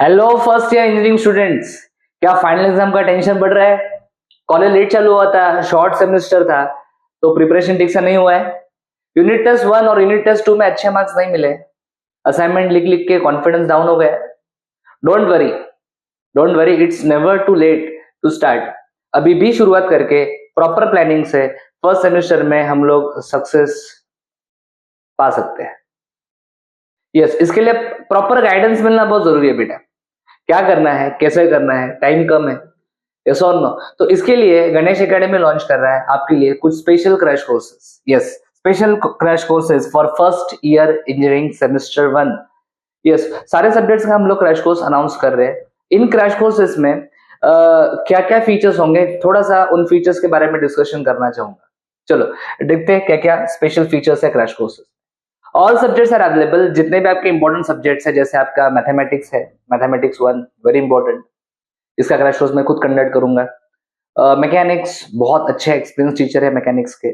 Hello first year engineering students, क्या final exam का tension बढ़ रहा है? कॉलेज लेट चालू हुआ था, शॉर्ट सेमेस्टर था, तो प्रिपरेशन ठीक से नहीं हुआ है। यूनिट टेस्ट 1 और यूनिट टेस्ट 2 में अच्छे मार्क्स नहीं मिले, असाइनमेंट लिख लिख के कॉन्फिडेंस डाउन हो गया। Don't worry, don't worry, it's never too late to start. अभी भी शुरुआत करके प्रॉपर प्लानिंग से फर्स्ट सेमेस्टर में हम लोग सक्सेस पा सकते हैं। यस, इसके लिए प्रॉपर गाइडेंस मिलना बहुत जरूरी है बेटा। क्या करना है, कैसे करना है, टाइम कम है, यस और नो। तो इसके लिए गणेश एकेडमी लॉन्च कर रहा है आपके लिए कुछ special crash courses. Yes, special crash courses for first year engineering semester 1। Yes, सारे सब्जेक्ट्स का हम लोग क्रैश कोर्स अनाउंस कर रहे हैं। इन क्रैश कोर्सेज में क्या क्या फीचर्स होंगे, थोड़ा सा उन फीचर्स के बारे में डिस्कशन करना चाहूंगा। चलो देखते हैं क्या क्या स्पेशल फीचर्स है crash courses. All subjects are available, जितने भी आपके इंपॉर्टेंट सब्जेक्ट्स है, जैसे आपका मैथमेटिक्स है, मैथमेटिक्स 1 वेरी इंपॉर्टेंट, इसका क्रैश कोर्स मैं खुद कंडक्ट करूंगा। मैकेनिक्स, बहुत अच्छे एक्सपीरियंस टीचर है मैकेनिक्स के।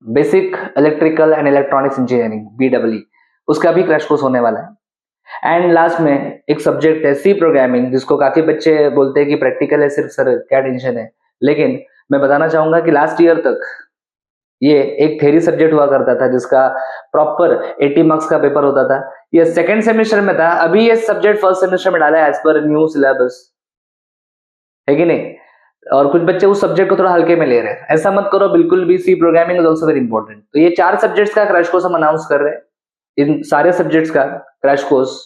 Basic electrical and electronics engineering BEE, उसका भी क्रैश कोर्स होने वाला है। एंड लास्ट में एक सब्जेक्ट है सी प्रोग्रामिंग, जिसको काफी बच्चे बोलते हैं कि प्रैक्टिकल है सिर्फ, सर क्या टेंशन है। लेकिन मैं बताना चाहूंगा कि लास्ट ईयर तक ये एक थ्योरी सब्जेक्ट हुआ करता था, जिसका प्रॉपर 80 मार्क्स का पेपर होता था। ये सेकंड सेमेस्टर में था, अभी ये सब्जेक्ट फर्स्ट सेमेस्टर में डाला है एज पर न्यू सिलेबस, है कि नहीं। और कुछ बच्चे उस सब्जेक्ट को थोड़ा हल्के में ले रहे हैं, ऐसा मत करो बिल्कुल भी। C programming is also very important. तो ये 4 सब्जेक्ट्स का क्रैश कोर्स हम अनाउंस कर रहे हैं। इन सारे सब्जेक्ट्स का क्रैश कोर्स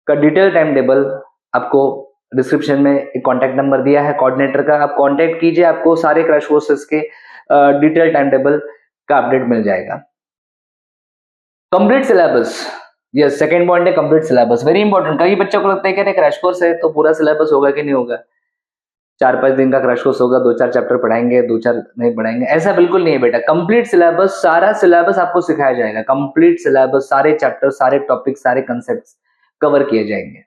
का डिटेल टाइम टेबल आपको डिस्क्रिप्शन में एक कॉन्टैक्ट नंबर दिया है कोऑर्डिनेटर का, आप कॉन्टैक्ट कीजिए, आपको सारे क्रैश कोर्सेज के डिटेल टाइम टेबल का अपडेट मिल जाएगा। Complete syllabus, yes, second point है कंप्लीट सिलेबस, वेरी इंपॉर्टेंट। कई बच्चों को लगता है कि क्रैश कोर्स है तो पूरा सिलेबस होगा कि नहीं होगा, 4-5 दिन का क्रैश कोर्स होगा, 2-4 चैप्टर पढ़ाएंगे, 2-4 नहीं पढ़ाएंगे, ऐसा बिल्कुल नहीं है बेटा। कंप्लीट सिलेबस, सारा सिलेबस आपको सिखाया जाएगा। कंप्लीट सिलेबस, सारे चैप्टर, सारे टॉपिक, सारे कंसेप्ट कवर किए जाएंगे।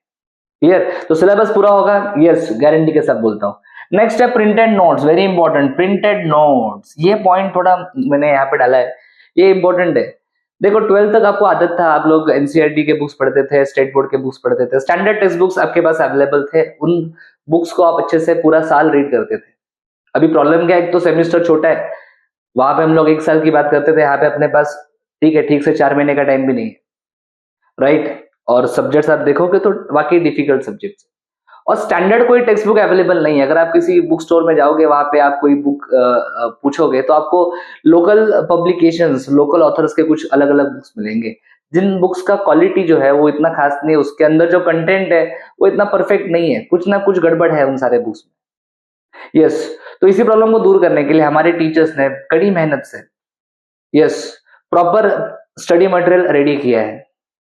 क्लियर? तो सिलेबस पूरा होगा, यस, गारंटी के साथ बोलता हूँ। नेक्स्ट है printed notes, very important, printed notes. ये पॉइंट थोड़ा मैंने यहाँ पे डाला है, ये इंपॉर्टेंट है। देखो 12th तक आपको आदत था, आप लोग एनसीईआरटी के बुक्स पढ़ते थे, स्टेट बोर्ड के बुक्स पढ़ते थे, स्टैंडर्ड टेक्स्ट बुक्स आपके पास अवेलेबल थे, उन बुक्स को आप अच्छे से पूरा साल रीड करते थे। अभी प्रॉब्लम क्या है, एक तो सेमिस्टर छोटा है, वहां पे हम लोग 1 साल की बात करते थे, यहाँ पे अपने पास ठीक है, ठीक से 4 महीने का टाइम भी नहीं है, राइट। और सब्जेक्ट्स आप देखोगे तो वाकई डिफिकल्ट सब्जेक्ट्स, और स्टैंडर्ड कोई टेक्स्ट बुक अवेलेबल नहीं है। अगर आप किसी बुक स्टोर में जाओगे, वहां पे आप कोई बुक पूछोगे तो आपको लोकल पब्लिकेशंस, लोकल ऑथर्स के कुछ अलग अलग बुक्स मिलेंगे, जिन बुक्स का क्वालिटी जो है वो इतना खास नहीं है, उसके अंदर जो कंटेंट है वो इतना परफेक्ट नहीं है, कुछ ना कुछ गड़बड़ है उन सारे बुक्स में। यस, तो इसी प्रॉब्लम को दूर करने के लिए हमारे टीचर्स ने कड़ी मेहनत से, yes, proper study material ready किया है।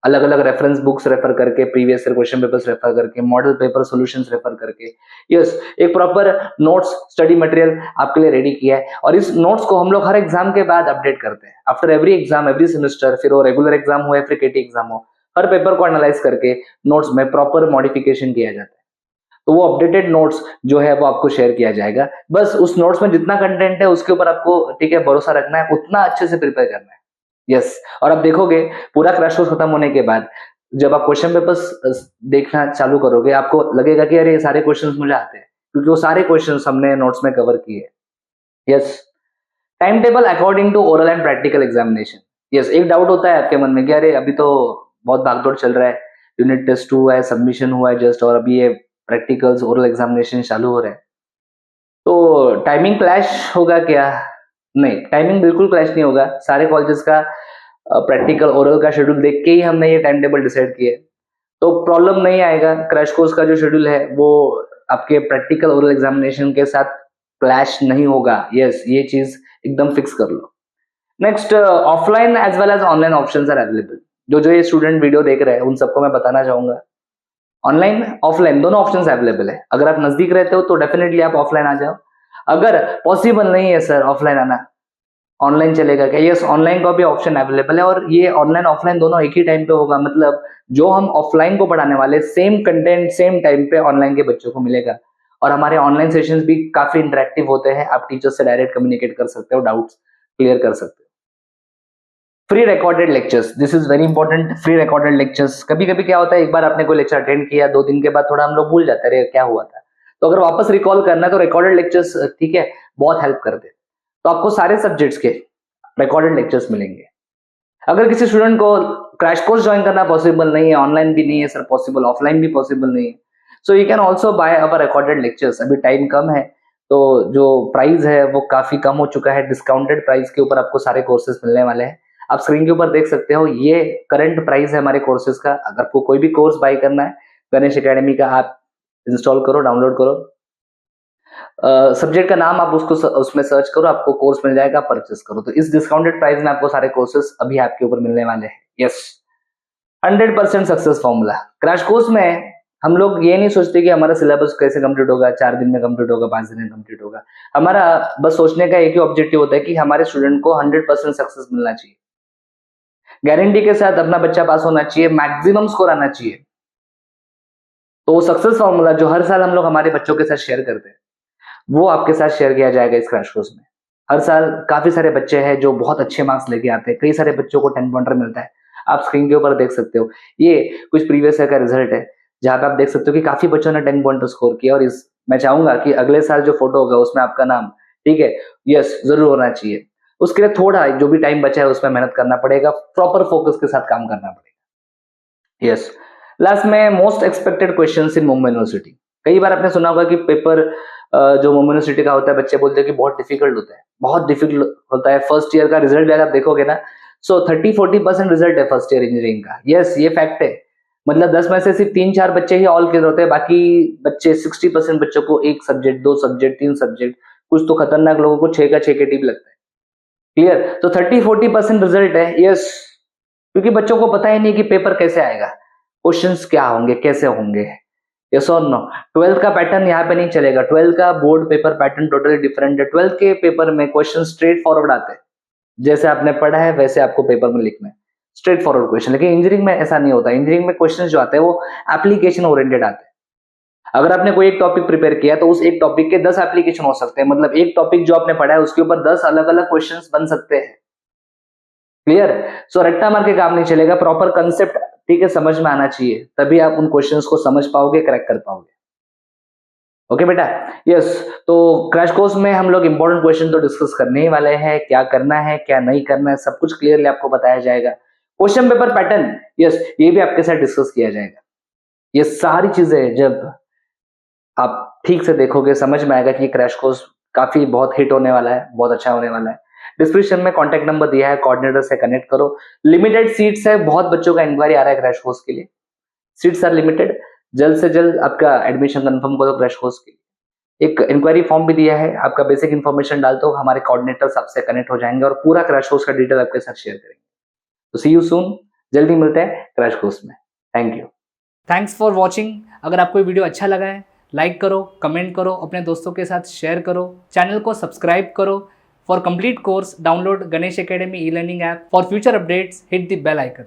अलग अलग रेफरेंस बुक्स रेफर करके, previous year question papers refer करके, मॉडल पेपर सॉल्यूशंस रेफर करके, यस, एक प्रॉपर नोट्स स्टडी मटेरियल आपके लिए रेडी किया है। और इस नोट्स को हम लोग हर एग्जाम के बाद अपडेट करते हैं, after every exam, every semester, फिर वो रेगुलर एग्जाम हो या फिर केटी एग्जाम हो, हर पेपर को एनालाइज करके नोट्स में प्रॉपर मॉडिफिकेशन किया जाता है। तो वो अपडेटेड नोट्स जो है वो आपको शेयर किया जाएगा। बस उस नोट्स में जितना कंटेंट है उसके ऊपर आपको, ठीक है, भरोसा रखना है, उतना अच्छे से प्रिपेयर करना है। यस, और आप देखोगे पूरा क्रैश कोर्स खत्म होने के बाद जब आप क्वेश्चन पेपर्स देखना चालू करोगे, आपको लगेगा कि अरे ये सारे क्वेश्चंस मुझे आते हैं, क्योंकि वो सारे क्वेश्चंस हमने नोट्स में कवर किए। Yes, time table according to oral and practical examination. Yes, एक डाउट होता है आपके मन में कि अरे अभी तो बहुत भागदौड़ चल रहा है, यूनिट टेस्ट हुआ है, सबमिशन हुआ है जस्ट, और अभी ये प्रैक्टिकल्स, ओरल एग्जामिनेशन चालू हो रहे हैं, तो टाइमिंग क्लैश होगा क्या? नहीं, टाइमिंग बिल्कुल क्लैश नहीं होगा। सारे कॉलेजेस का प्रैक्टिकल ओरल का शेड्यूल देख के ही हमने ये टाइम टेबल डिसाइड किया है, तो प्रॉब्लम नहीं आएगा। क्रैश कोर्स का जो शेड्यूल है वो आपके प्रैक्टिकल ओरल एग्जामिनेशन के साथ क्लैश नहीं होगा। यस, ये चीज एकदम फिक्स कर लो। Next, offline as well as online options are available. जो जो ये स्टूडेंट वीडियो देख रहे हैं उन सबको मैं बताना चाहूंगा, ऑनलाइन ऑफलाइन दोनों ऑप्शंस अवेलेबल है। अगर आप नजदीक रहते हो तो डेफिनेटली आप ऑफलाइन आ जाओ, अगर पॉसिबल नहीं है सर ऑफलाइन आना, ऑनलाइन चलेगा क्या? यस, ऑनलाइन का भी ऑप्शन अवेलेबल है, और ये ऑनलाइन ऑफलाइन दोनों एक ही टाइम पे होगा। मतलब जो हम ऑफलाइन को पढ़ाने वाले सेम कंटेंट सेम टाइम पे ऑनलाइन के बच्चों को मिलेगा। और हमारे ऑनलाइन सेशंस भी काफी इंटरेक्टिव होते हैं, आप टीचर से डायरेक्ट कम्युनिकेट कर सकते हो, डाउट्स क्लियर कर सकते हो। Free recorded lectures, this is very important. Free recorded lectures, कभी कभी क्या होता है, एक बार आपने कोई लेक्चर अटेंड किया, 2 दिन के बाद थोड़ा हम लोग भूल जाते हैं, अरे क्या हुआ था। तो अगर वापस रिकॉल करना है तो रिकॉर्डेड लेक्चर्स, ठीक है, बहुत हेल्प करते हैं। तो आपको सारे सब्जेक्ट्स के रिकॉर्डेड लेक्चर्स मिलेंगे। अगर किसी स्टूडेंट को क्रैश कोर्स ज्वाइन करना पॉसिबल नहीं है, ऑनलाइन भी नहीं है सर पॉसिबल, ऑफलाइन भी पॉसिबल नहीं है, so you can also by our recorded lectures. अभी टाइम कम है तो जो प्राइस है वो काफी कम हो चुका है, डिस्काउंटेड प्राइस के ऊपर आपको सारे कोर्सेज मिलने वाले हैं। आप स्क्रीन के ऊपर देख सकते हो, ये करंट प्राइस है हमारे कोर्सेज का। अगर आपको कोई भी कोर्स बाय करना है, गणेश एकेडमी का ऐप इंस्टॉल करो, डाउनलोड करो, सब्जेक्ट का नाम आप उसको उसमें सर्च करो, आपको कोर्स मिल जाएगा, परचेस करो। तो इस डिस्काउंटेड प्राइस में आपको सारे कोर्सेज अभी आपके ऊपर मिलने वाले हैं। Yes, 100% success formula. Crash course में हम लोग ये नहीं सोचते कि हमारा सिलेबस कैसे कंप्लीट होगा, 4 दिन में कंप्लीट होगा, 5 दिन में कंप्लीट होगा। हमारा बस सोचने का एक ही ऑब्जेक्टिव होता है कि हमारे स्टूडेंट को 100% सक्सेस मिलना चाहिए, गारंटी के साथ अपना बच्चा पास होना चाहिए, मैक्सिमम स्कोर आना चाहिए। तो वो सक्सेस फॉर्मूला जो हर साल हम लोग हमारे बच्चों के साथ शेयर करते हैं, वो आपके साथ शेयर किया जाएगा इस क्रैश कोर्स में। हर साल काफी सारे बच्चे हैं जो बहुत अच्छे मार्क्स लेके आते हैं, कई सारे बच्चों को 10 पॉइंटर मिलता है। आप स्क्रीन के ऊपर देख सकते हो, ये कुछ प्रीवियस ईयर का रिजल्ट है, जहां पे आप देख सकते हो कि काफी बच्चों ने 10 पॉइंटर स्कोर किया। और इस मैं चाहूंगा कि अगले साल जो फोटो होगा उसमें आपका नाम, ठीक है, यस जरूर होना चाहिए। उसके लिए थोड़ा जो भी टाइम बचा है उसमें मेहनत करना पड़ेगा, प्रॉपर फोकस के साथ काम करना पड़ेगा। यस, लास्ट में most expected questions in Mumbai university. कई बार आपने सुना होगा कि पेपर जो मुंबई यूनिवर्सिटी का होता है, बच्चे बोलते हैं कि बहुत डिफिकल्ट होता है, बहुत डिफिकल्ट होता है। फर्स्ट ईयर का रिजल्ट भी अगर आप देखोगे ना, सो 30-40% रिजल्ट है फर्स्ट ईयर इंजीनियरिंग का। यस, ये फैक्ट है। मतलब 10 में से सिर्फ 3-4 बच्चे ही ऑल क्लियर होते हैं, बाकी बच्चे 60% बच्चों को 1 सब्जेक्ट, 2 सब्जेक्ट, 3 सब्जेक्ट, कुछ तो खतरनाक लोगों को 6 का 6 के टीप लगता है। क्लियर? तो 30-40% रिजल्ट है। यस, क्योंकि बच्चों को पता ही नहीं कि पेपर कैसे आएगा, क्वेश्चंस क्या होंगे, कैसे होंगे। यस और नो? 12th का पैटर्न यहाँ पे नहीं चलेगा। 12th का board paper pattern totally different है। 12th के पेपर में क्वेश्चन स्ट्रेट फॉरवर्ड आते हैं, जैसे आपने पढ़ा है वैसे आपको पेपर में लिखना है, स्ट्रेट फॉरवर्ड क्वेश्चन। लेकिन इंजीनियरिंग में ऐसा नहीं होता। इंजीनियरिंग में क्वेश्चन जो आते हैं वो एप्लीकेशन ओरिएंटेड आते हैं। अगर आपने कोई एक टॉपिक प्रिपेयर किया तो उस एक टॉपिक के 10 एप्लीकेशन हो सकते हैं। मतलब एक टॉपिक जो आपने पढ़ा है उसके ऊपर 10 अलग अलग क्वेश्चन बन सकते हैं। क्लियर? सो रट्टा मार के काम नहीं चलेगा, प्रॉपर कंसेप्ट, ठीक है, समझ में आना चाहिए, तभी आप उन क्वेश्चंस को समझ पाओगे, क्रैक कर पाओगे। ओके बेटा? यस, तो क्रैश कोर्स में हम लोग इंपॉर्टेंट क्वेश्चन तो डिस्कस करने ही वाले हैं, क्या करना है क्या नहीं करना है सब कुछ क्लियरली आपको बताया जाएगा। क्वेश्चन पेपर पैटर्न, यस, ये भी आपके साथ डिस्कस किया जाएगा। ये सारी चीजें जब आप ठीक से देखोगे समझ में आएगा कि ये क्रैश कोर्स काफी बहुत हिट होने वाला है, बहुत अच्छा होने वाला है। डिस्क्रिप्शन में कॉन्टैक्ट नंबर दिया है, कोऑर्डिनेटर से कनेक्ट करो। लिमिटेड सीट्स है, बहुत बच्चों का इंक्वायरी आ रहा है क्रैश कोर्स के लिए, सीट्स आर लिमिटेड। जल्द से जल्द आपका एडमिशन कंफर्म करो क्रैश कोर्स के लिए। एक इंक्वायरी फॉर्म भी दिया है, आपका बेसिक इन्फॉर्मेशन डाल दो, हमारे कोऑर्डिनेटर्स आपसे कनेक्ट हो जाएंगे और पूरा क्रैश कोर्स का डिटेल आपके साथ शेयर करेंगे। तो सी यू सून, जल्दी मिलते हैं क्रैश कोर्स में। Thank you, thanks for watching. अगर आपको वीडियो अच्छा लगा है, लाइक करो, कमेंट करो, अपने दोस्तों के साथ शेयर करो, चैनल को सब्सक्राइब करो। For complete course download Ganesh academy e learning app. For future updates hit the bell icon.